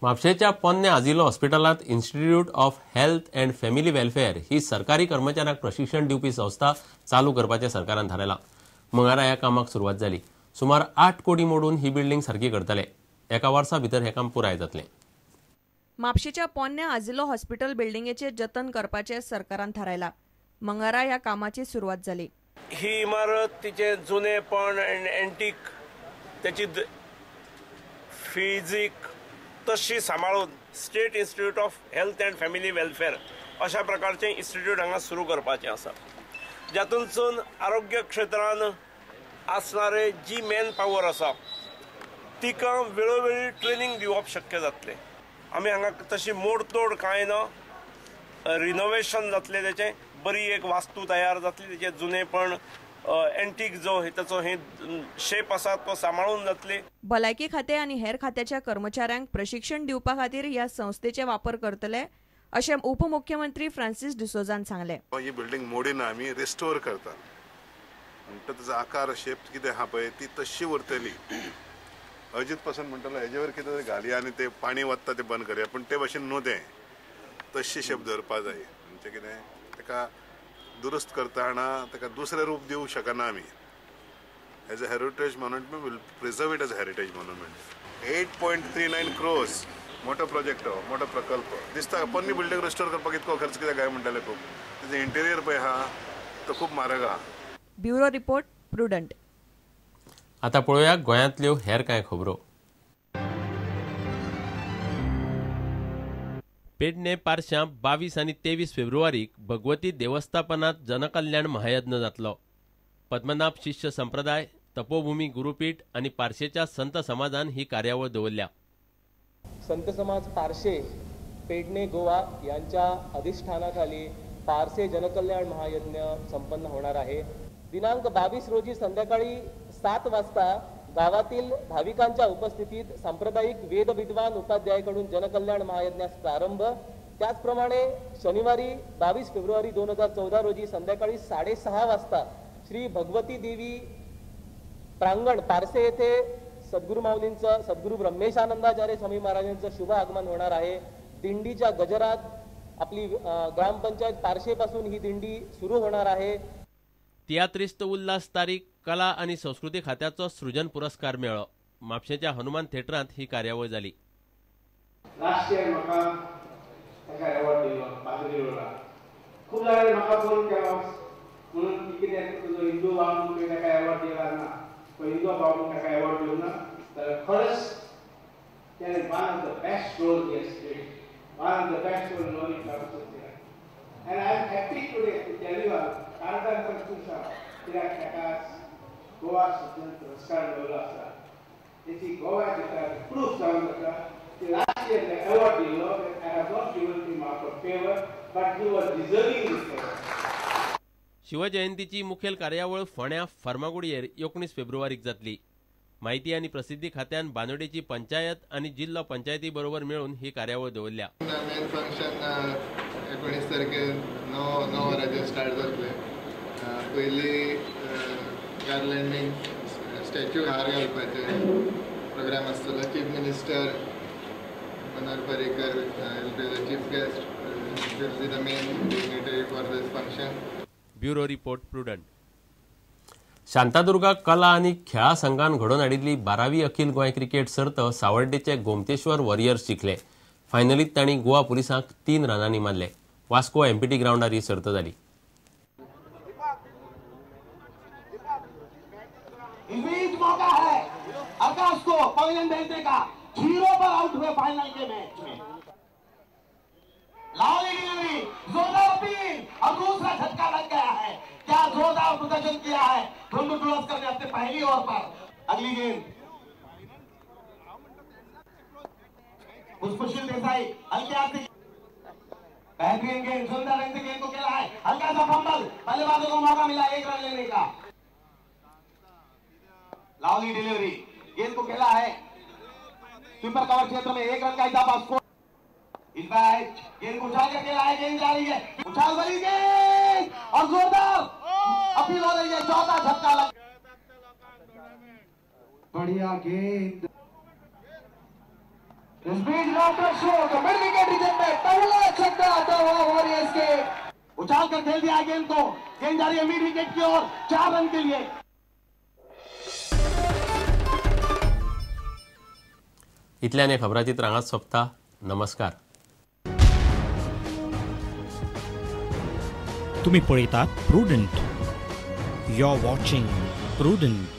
म्हापशेच्या पोन्ने आजिलो हॉस्पिटलांत institute of health and family welfare ही सरकारी कर्मचाऱ्यांक प्रशिक्षण दिवपी संस्था चालू करपाचें सरकारान थारायलां. मंगळारा ह्या कामाक सुरवात जाली. सुमार 8 कोटी मोडून ही बिल्डींग सारकी करतले. एका वर्सा भितर हे काम पुराय जातलें. म्हापशेच्या पोन्ने आजिलो हॉस्पिटल बिल्डिंगेचे जतन करपाचें सरकारान थारायलां. मंगळारा ह्या कामाची सुरवात जाली. ही इमारत तिचे जुनेपण आनी एंटीक त्याची फिजीक तशी सांबाळून state institute of health and family welfare अशा प्रकारचे इन्स्टिट्यूट हांगा सुरू करपाचें आसा. जातूंतसून आरोग्य क्षेत्रान आसणारे जी मॅन पॉवर आसा तिका वेळोवेळी ट्रेनिंग दिवप शक्य जातलें. आमी हांगा तशी मोडतोड कांय ना, रिनोवेशन जातलें, तेचें बरी एक वास्तू तयार जातली, तेचें जुनेपण एंटीक जो ताचो हे शेप आसा तो सांबाळून जातली. भलायकी खाते आनी हेर खात्याच्या कर्मचाऱ्यांक प्रशिक्षण दिवपा खातीर ह्या संस्थेचे वापर करतले अशें उपमुख्यमंत्री फ्रांसीस डिसोजान सांगले. ही बिल्डिंग मोडीन आमी रिस्टोर करता म्हणटा तेजो आकार शेप कितें आहा पळय ती तशी उरतली. अजीत पसंत म्हणटालो हेजेवर कितें तरी घालया आनी ते पाणी वता ते बंद करया, पूण ते भाशेन न्हू तें तशी शेप धरपा जाय. म्हणजे कितें ताका दुरुस्त करतना ताका दुसरें रूप दिवंक शकना आमी. As a heritage monument will preserve it as heritage monument. 8.39 crores मोठो प्रोजेक्ट, मोठो प्रकल्प दिसता. पोन्नी बिल्डिंग रिस्टोर करपाक इतको खर्च कित्याक काय म्हणटाले खूब. तेजे इंटेरियर पळय आहा तो खूब म्हारग आहा. Bureau report prudent. आता पळोवया गोंयांतल्यो हेर कांय खबरो. पेडणे पारशां 22 आनी 23 फेब्रुवारीक भगवती देवस्थापनांत जनकल्याण महायज्ञ जातलो. पद्मनाभ शिष्य संप्रदाय, तपोभूमी गुरुपीठ आनी पारशेच्या संत समाजान ही कार्यावळ दवरल्या. संत समाज पारशे पेडणे गोवा यांच्या अधिष्ठानाखाली पारसे जनकल्याण महायज्ञ संपन्न होणार आहे. दिनांक 22 रोजी संध्याकाळी 7 वाजता गावातील भाविकांच्या उपस्थितीत सांप्रदायिक वेद विद्वान उपाध्यायाकडून जनकल्याण महायज्ञास प्रारंभ. त्याचप्रमाणे शनिवारी 22 फेब्रुवारी 2014 रोजी संध्याकाळी 6:30 वाजता श्री भगवती देवी प्रांगण पारसे येथे सद्गुरू माऊलींचं, सद्गुरू ब्रह्मेशानंदाचार्य स्वामी महाराजांचं शुभ आगमन होणार आहे. दिंडीच्या गजरात आपली ग्रामपंचायत पारशेपासून ही दिंडी सुरू होणार आहे. तियात्रिस्त उल्हास तारीख कला आणि संस्कृती खात्याचो सृजन पुरस्कार मेळ्ळो. म्हापशेच्या हनुमान थिएटरांत ही कार्यावळ जाली. लास्ट इयर म्हाका ताका अवॉर्ड दिलो पाद्रीला. खूब जाणांनी म्हाका फोन केलो म्हणून कितें तुजो हिंदू भाव म्हणून ताका अवॉर्ड दिला ना, हिंदू भाव म्हणून ताका अवॉर्ड दिलो ना. तर खरंच त्याने one of the best role he has played, one of the best role in terms of theatre. And I am happy today to tell you कारणान तुमचा कित्याक ताका गोवा सृजन पुरस्कार मेळ्ळो आसा. तेची गोवा भितर प्रूफ जावन आसा. Last year the award दिलो, I have not given him out of favor, but he was deserving this award. शिवजयंतीची मुखेल कार्यावळ फोंड्या फार्मागुडयेर 19 फेब्रुवारीक जातली. माहिती आनी प्रसिद्धी खात्यान बांदोडेची पंचायत आनी जिल्लो पंचायती बरोबर मेळून ही कार्यावळ दवरल्या. मेन फंक्शन 19 तारखेर 9 वरांचेर स्टार्ट जातले. पयली गार्लँडींग, स्टॅच्यू हार घालपाचे प्रोग्राम आसतलो. Chief minister Manohar Parrikar will be the chief guest, will be the main dignitary for this function. Bureau report prudent. Shantadurga कला आनी खेळा संघान घडोवन हाडिल्ली 12वी अखिल गोंय क्रिकेट सर्त सावर्डेचे गोमतेश्वर वॉरियर्स जिखले. फायनलीत तांणी गोवा पुलिसांक 3 रनांनी मारले. वास्को एमपीटी ग्राउंडार ही सर्त जाली. मौका है आकाश को पवेलियन भेजने का. 0 पर आउट हुए फाइनल के मैच में. लावली डिलीवरी, जोरदार अपील और दूसरा झटका लग गया है. क्या जोरदार प्रदर्शन किया है धुंधुलस्कर ने अपने पहली ओवर पर. अगली गेंद पुष्पशील देसाई हल्के हाथ से बेहतरीन गेंद, सुंदर रंग से गेंद को खेला है. हल्का सा फंबल, बल्लेबाजों को मौका मिला 1 रन लेने का. लावली डिलीवरी, गेंद को खेला है स्वीपर कवर क्षेत्र में 1 रन का इजाफा. स्कोर इस मैच गेंद को उछाल कर खेला है. गेंद जा रही है, उछाल वाली गेंद और जोरदार अपील हो रही है. चौथा झटका लग. बढ़िया गेंद इस बीच डॉक्टर शो तो मिड विकेट रीजन में पहला छक्का आता हुआ वॉरियर्स के उछाल कर खेल दिया गेंद को। गेंद जा रही है मिड विकेट की ओर 4 रन के लिए। इतल्याने खबराची रांगात सोंपता। नमस्कार। तुम्ही पळयतात Prudent. You are watching prudent.